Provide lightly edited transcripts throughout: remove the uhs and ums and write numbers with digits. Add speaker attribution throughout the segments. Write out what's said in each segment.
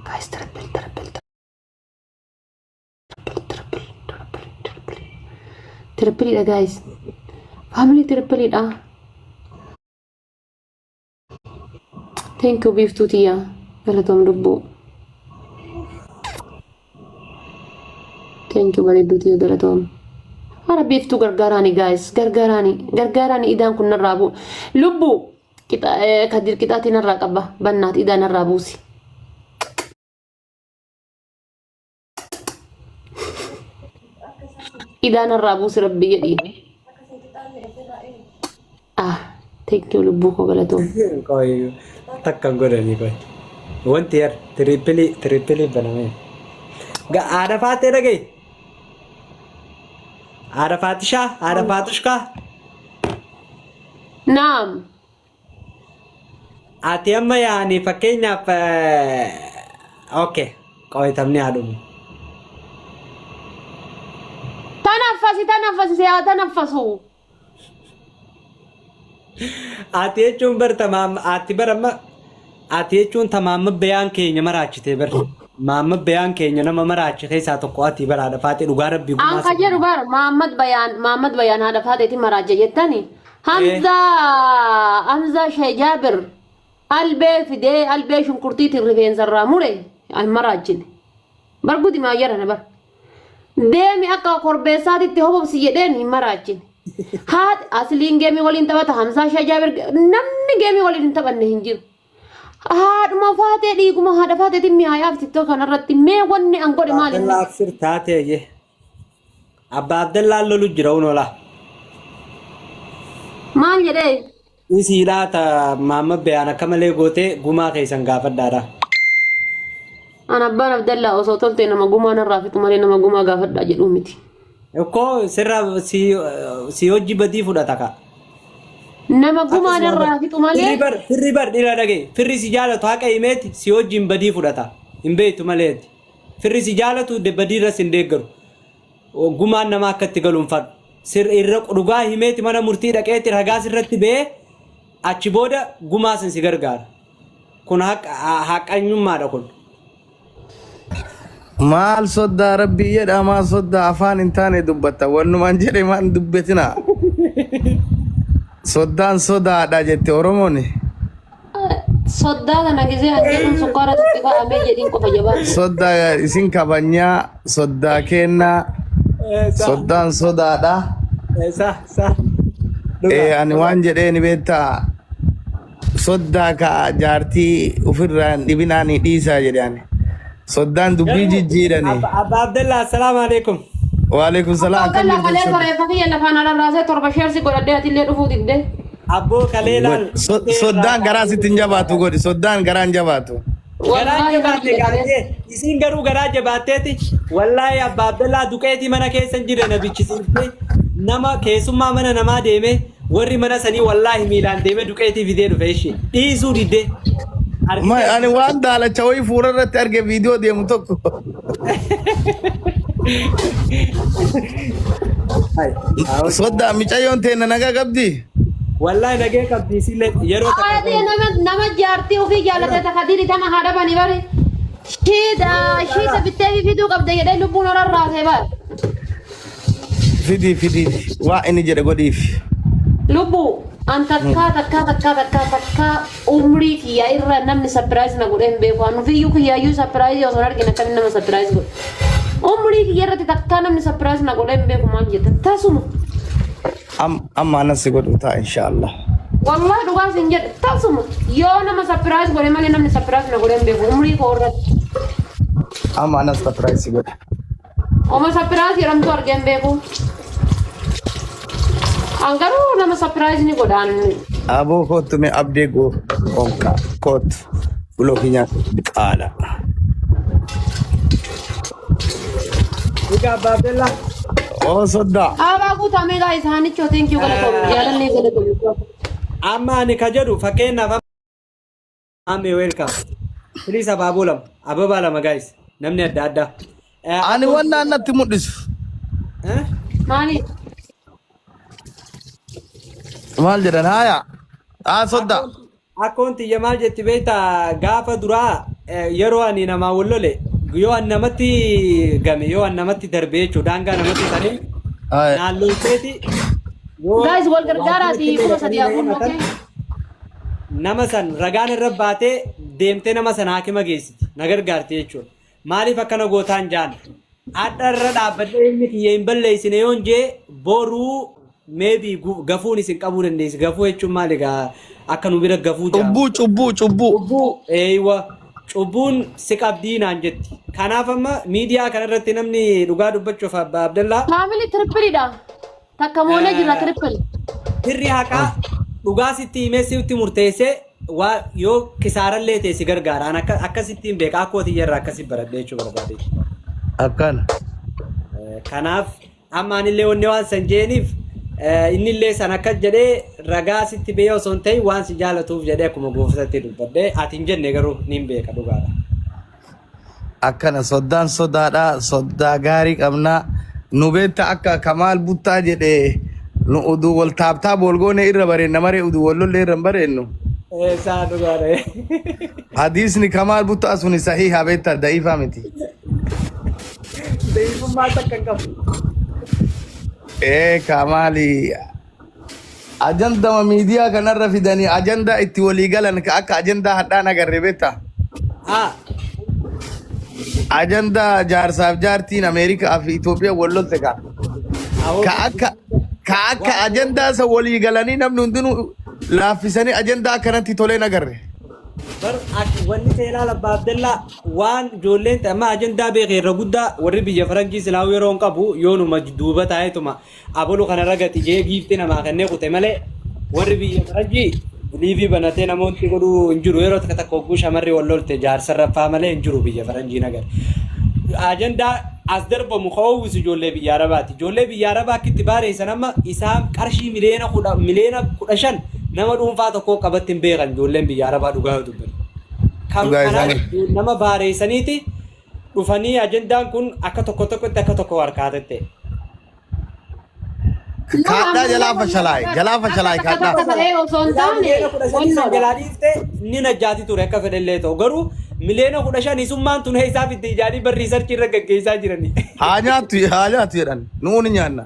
Speaker 1: guys, triple guys. Family triple Thank you beef tutia. Galatom dubbo. Thank you bari tutia galatom. Ara beef tu gargarani guys. Gargarani idan kun narabu. Lubbu. Kita kadir kita tinarra qaba. Bannat idan narabusi. Idan narabusi rabbi yadi. Thank you lubbu ko galatom.
Speaker 2: Koi takkan godani koi. Wanti yar triple baname. Ga ada fate lagi. Ada fatisha, ada fatushka.
Speaker 1: Naam.
Speaker 2: Ati amma yani fakkeenyaaf okay koi tamni adum.
Speaker 1: تنفسي يا تنفسوا
Speaker 2: Ati jechuun bar tamaam ati barama ati jechuun tamaama bayaan keenya maraachite bar maama bayaan keenya nama maraachi keessaa tokko ati baraadha faate dhugaa rabbi
Speaker 1: gumaa an kajeru bar Muhammad bayaan hada faate maraaje jettani Hamza Shay Jabir albe shunkurtii tirrifeensa irraa mure ay maraajine bar gudi ma yarana bar deemi akka korbeessaatitti hobobsi jedheen hin maraajine Had asliin geemi waliin taphata Hamza Shay Jabir namni geemi waliin taphanne hin jiru haadhuma faatee dhiiguma haadha faateetiin mi'aayaaf TikTok kanarratti mee wanni an godhe maali
Speaker 2: Allah sir taatee je Abba Abdallah lolu jira unola
Speaker 1: maal jedhee
Speaker 2: isi laata maama bayaan akkamalee goote gumaa keessan gaafadhaadha
Speaker 1: An abbaan Abdallah osoo tolte nama gumaa narraa fitu malee nama gumaa gaafadhaa jedhu miti
Speaker 2: Eko sirra si hojii badii fudhata ka.
Speaker 1: Nama gumaa narraa fitu malee.
Speaker 2: Firri bar dhira dhage. Firri si jaalatu haqa himeeti si hojiin badii fudhata. Hin beektu maleeti. Firri si jaalatu de badiirras hin deeggaru. Gumaan nama akkatti galuun fadhu. Sir irra dhugaa himeeti mana murtii dhaqeetti ragaa sirratti bee achi booda gumaa sin si gargaara. Kun haqanyummaadha kun.
Speaker 3: Maal soddaa rabbii jedha maal soddaa afaan hin taane dubbata wanumaan jedhe maan dubbetina soddaan sodaadha jette Oromoon
Speaker 1: soddaa kana gisee ajjeeruun sukkaara tutti kaa'amee jedhiin qofa jabaa
Speaker 3: soddaa isin kabanyaa soddaa kennaa soddaan sodaadha ani waan jedheen beektaa soddaa ka jaartii ofirraan dhibinaan dhiisaa jedhani Soddaan dubbii jijjiirani.
Speaker 2: Abba Abdallah assalamu alaikum.
Speaker 3: Wa alaikum salam.
Speaker 1: Abdallah kalee saree fakii yalla faana rarraasee torba sheersi godhadhee atillee dhufuu didde.
Speaker 2: Abboo kaleelaan.
Speaker 3: Soddaan garaa sittin jabaatu godhi soddaan garaan jabaatu.
Speaker 2: Garaan jabaate gaatee isin garuu garaa jabaateeti wallahi Abba Abdallah duqeetii mana keessan jire na bichisiifte nama keessummaa mana namaa deeme warri mana sanii wallahi miilaan deeme duqeetii fidee dhufe ishee dhiisuu didde.
Speaker 3: Ani waan daalacha wayii fuula irratti arge viidiyoo deemu tokko. Soddaa micayyoon teena nagaa qabdi.
Speaker 2: Wallahi nagaa qabdi isillee yeroo
Speaker 1: takka. Nama jaartii ofii jaallatee takka diri tama haadha bani bari. Shiita bittee fiduu qabda jedhee lubbuun rarraasee bar.
Speaker 3: Fidi waa inni jedhe godhiif.
Speaker 1: Lubbuu. An takka umrii kiyya irra namni surprise na godhe hin beeku anu fiyyuu kiyyayyuu surprise osoo argina kan nama surprise godhe umrii kiyya irratti takka namni surprise na godhe hin beeku maal jetta tasuma
Speaker 3: amma anas godhu ta'a inshallah
Speaker 1: wallahi dhugaa sin jedhe tasuma yoo nama surprise godhe malee namni surprise na godhe hin beeku umrii koo irratti
Speaker 3: amma anas surprise godhe
Speaker 1: oma surprise jedhamtu arge hin beeku Anggaru nama surprise ni godaan.
Speaker 3: Abo kottu me abdee go konka kot ulokinya ala.
Speaker 2: Ika babella.
Speaker 3: Oh sodda.
Speaker 1: Aba ku tame guys hani cho thank you galato. Yalan ne galato.
Speaker 2: Amma ani kajeru fakkeenya ame welcome. Please ababulam ababalam guys. Namni adda adda.
Speaker 3: Ani wannan natti mudhisu.
Speaker 1: Mali.
Speaker 3: Maal jedhan haya sodda
Speaker 2: akkonti yamal jetti beeta gaafa duraa yeroo ani nama wallole yoo an namatti game yoo an namatti darbe jechuudha daangaa namatti sanii naannoo seeti
Speaker 1: guys wal gargaaraati kuma sadii afur okay
Speaker 2: nama san ragaan irra baatee deemtee nama san haakima geessiti na gargaarti jechuudha maaliif akkana gootaan jaan adda irra dhaabbadhee inni kiyya hin balleessine yoon jee boruu maybe gafuun isin qabuu dandeessi gafuu jechuun maali egaa akka nu bira gafuu jaa cubbuu eeywa cubbuun si qabdii naan jetti kanaaf amma miidiyaa kanarratti namni dhugaa dubbachuuf Abbaa Abdallaa
Speaker 1: family trippilidha takka moona jira trippil
Speaker 2: hirri haqaa dhugaa sitti himee sitti murteessee waa yoo kisaarallee teessi gargaaraan akkasittiin beekaa akkootii jirra akkasi baradhee jechuu barbaade.
Speaker 3: Akkana.
Speaker 2: Kanaaf amma anillee wanni waan san jeeniif innillee san akka jedhee ragaa sitti bee osoo hin ta'in waan si jaalatuuf jedhee akkuma gooftaatti dubbadhee ati hin jenne garuu niin beeka dhugaadha.
Speaker 3: Akkana soddaan sodaadha soddaa gaarii qabnaa nu beekta akka Kamaal Buttaa jedhee nu uduu wal taabtaa bolgoone irra bareenna maree uduu wallollee irra bareennu.
Speaker 2: Saa dhugaadha.
Speaker 3: Hadiisni Kamaal Buttaa suni sahiha beekta da'iifaa miti.
Speaker 2: Da'iifummaa takka hin qabu.
Speaker 3: Kamaali ajandama miidiyaa kanarra fidanii ajandaa itti walii galan akka ajandaa hadhaan agarre beekta. Ajandaa jaarsaaf jaartiin Ameerikaa fi Itoophiyaa wallolte ka akka ajandaa isa walii galanii namni hundinuu laaffisanii ajandaa akkanatti toleen agarre.
Speaker 2: Bar wanni seelaa Abbaa Abdallaa waan ijoolleen amma ajandaa beekee irra guddaa warri biyya faranjii silaawuu yeroo hin qabu yoonuma duuba taa'eetuma abaluu kanarra gati jee giifti namaa kannee kute malee warri biyya faranjii liivii banatee namoonni godhuu hin jiru yeroo takka takka hogguu shamarri wallolte jaarsa raffaa malee hin jiru biyya faranjii nagar. Ajandaa as darbamu ka'uus ijoollee biyya Arabaati. Ijoollee biyya Arabaa akkitti baareessan amma isaan qarshii miliyoona 15 nama dhuunfaa tokko qabatti hin beekan ijoolleen biyya Arabaa dhugaa dubbatu. Kan nama baareessaniiti dhufanii ajandaan kun akka tokkotti akka tokko harkaatette.
Speaker 3: Kaadhaa jalaa fashalaay kaadhaa.
Speaker 2: Jalaa dhiiftee ni najjaati ture akka fedhallee ta'u garuu miliyoona 15 isummaan tun isaaf itti ijaanii barri sarchii irra gaggeessaa jirani.
Speaker 3: Haa nyaattu jedhan nuuni nyaanna.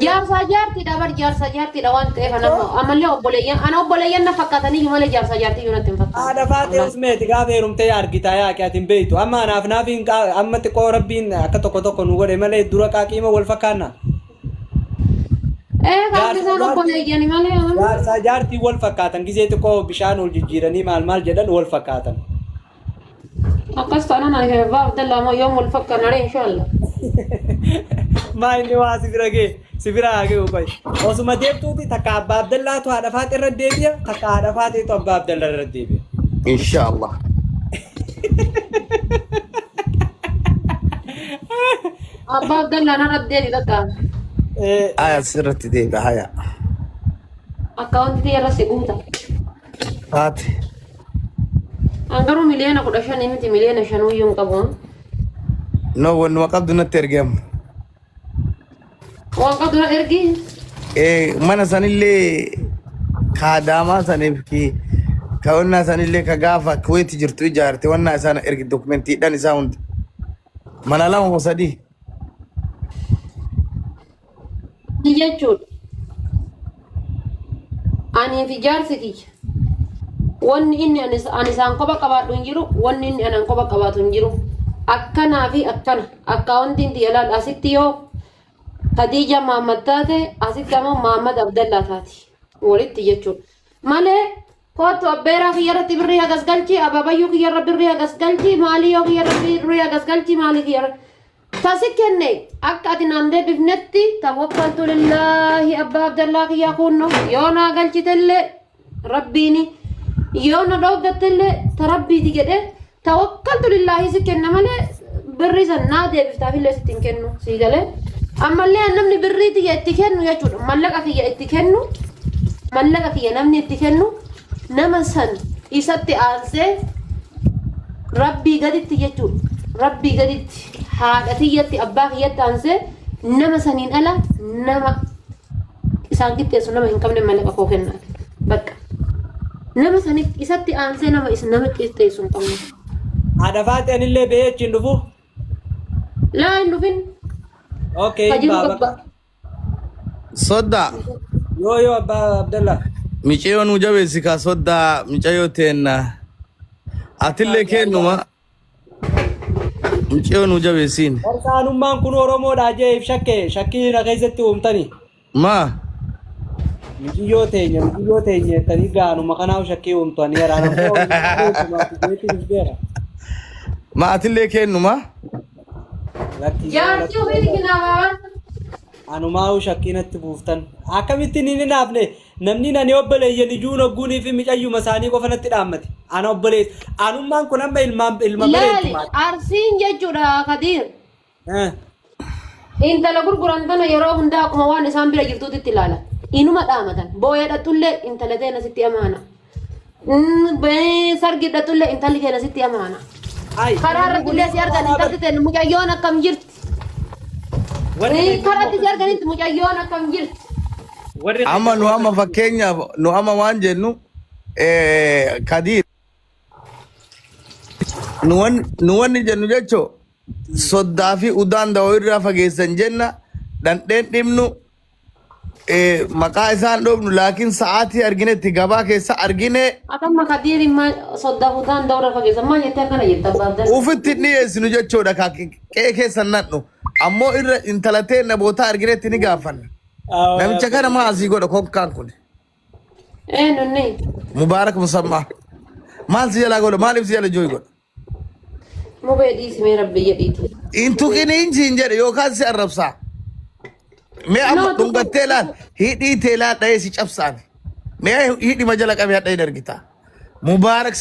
Speaker 1: Jaarsa jaartiidha bar jaarsa jaartiidha waan ta'eef ammallee obboleeyyan na fakkaatanii malee jaarsa jaartii yoo natti hin fakkaatu.
Speaker 2: Haadha faatee usmeeti gaafa heerumtee argitaa yaa ati hin beektu amma anaaf amma xiqqoo rabbiin akka tokko nu godhe malee dura qaaqiima wal fakkaanna.
Speaker 1: Gaaffisan obboleeyyani malee
Speaker 2: jaarsa jaartii wal fakkaatan gisee xiqqoo bishaan ol jijjiiranii maal jedhan wal fakkaatan.
Speaker 1: Akkas taanaan Abbaa Abdallaa moo yoom wal fakkaanare inshallah.
Speaker 2: Maa inni waa sibira hagee ukoy osuma deebtuuti takka Abbaa Abdallaatu haadha faatee irra deebi'a takka haadha faateetu Abbaa Abdallaa irra deebi'a.
Speaker 3: Inshallah.
Speaker 1: Abbaa Abdallaa narra deebi takka.
Speaker 3: Aya sirratti deebi'a haya.
Speaker 1: Akkaawuntii irra si guuta.
Speaker 3: Haati.
Speaker 1: Angaruu miliyoona 15 miti miliyoona 5 iyyuu hin qabu.
Speaker 3: No wanuma qabdu natti ergeemu.
Speaker 1: Waan qabdu na ergi.
Speaker 3: Mana sanillee kaadaamaa saniif ka'onnaa sanillee ka gaafa Kuweeti jirtu ijaarte wannaa isaan ergi dokumentiidhaan isaa hundi. Mana 2 moo 3.
Speaker 1: Jechuudha. Ani fi jaarsi kiyya. Wanni inni ani isaan kopha qabaadhu hin jiru, wanni inni anan kopha qabaatu hin jiru. Akkanaa fi akkana akkaawuntiin xiyyaalaadha asitti yoo Khadija Muhammad taate asitti ammoo Muhammad Abdallaa taati walitti jechuudha. Malee kootu abbeeraa kiyyarratti birrii hagas galchi ababayyuu kiyyarra birrii hagas galchi maalii yoo kiyyarra birrii hagas galchi maalii kiyyarra tasi kenne akka ati naan deebifnetti tawakkaltu lillaahi Abbaa Abdallaa kiyyaa kunno yoo naa galchitellee rabbiini yoo na dhooggattellee ta rabbiiti jedhee tawakkaltu lillaahi si kenna malee birrii san naa deebiftaafillee sitti hin kennu sii galee. Ammallee namni birrii tiyya itti kennu jechuudha. Mallaqa kiyya itti kennu, mallaqa kiyya namni itti kennu nama san isatti aansee rabbii gaditti jechuudha. Rabbii gaditti haadha tiyyatti abbaa kiyyatti aansee nama saniin ala nama isaan qixxeessu nama hin qabne mallaqa koo kennaati. Bakka nama sanitti isatti aansee nama isa nama qixxeessu hin qabne.
Speaker 2: Haadha faati anillee ba'ee achiin dhufu.
Speaker 1: Laa hin dhufin.
Speaker 2: Okay
Speaker 1: Kajiru
Speaker 2: baaba.
Speaker 1: gabba.
Speaker 3: Soddaa.
Speaker 2: Yoo abbaa Abdallah.
Speaker 3: Michee nu jabeessi kaa soddaa michayoo teenna. Atillee kennuma. Michee nu jabeessiin.
Speaker 2: Warsaanummaan kun Oromoodhaa jeef shakkii na keessatti uumtani.
Speaker 3: Maa.
Speaker 2: Mijiyyoo teenya tanii gaanuma kanaaf shakkii uumtani
Speaker 3: Ma atillee kennuma.
Speaker 1: Jaartii ofii kinaafaa.
Speaker 2: Anumaa shakkiinatti buuftan. Akkamittiin inni naafne namni nani obboleeyyan ijuun ogguunii fi micayyuma isaanii qofanatti dhaammate. Ana obboleet. Anummaan kun amma ilma
Speaker 1: Laali arsiin jechuudha Kadiir. Intala gurguran tana yeroo hundaa akkuma waan isaan bira jirtuutti itti ilaala. Inuma dhaamatan. Boo'ee dhatullee intala teena sitti amaana. Sargi dhatullee intalli keenya sitti amaana. Karaa irratti illee si argan intalli teenya mucayyoon akkam jirti. Karaa itti si arganitti mucayyoon akkam jirti.
Speaker 3: Amma nu amma fakkeenyaaf nu amma waan jennu Kadiir. Nu wanni jennu jechoo soddaa fi udaan dawoo irraa fageessan jenna dhandheen dhimnu maqaa isaan dhoofnu laakiin sa'aatii arginetti gabaa keessa argine
Speaker 1: Akkama Kadiir soddaa udaan dawoo irraa fageessan maal jettee akkana jetta baabdan.
Speaker 3: ufitti dhiyeessinu jechoodha qe'ee keessan nadhu ammoo irra intala teenna bootaa arginetti ni gaafanna. Namicha kana maa asii godha kokkaan kun
Speaker 1: Nunni.
Speaker 3: Mubaarak Musammaa maal si jalaa godha maaliif si jala jooyi godha.
Speaker 1: Mubee dhiisimee rabbi jedhiiti.
Speaker 3: Intuqini injiin jedhe yookaan si arrabsaa. Mee amma dhungattee laal hidhii teelaa dha'ee si cabsaan. Mee hidhii majala qabee hadha'ee dargita. Mubaarak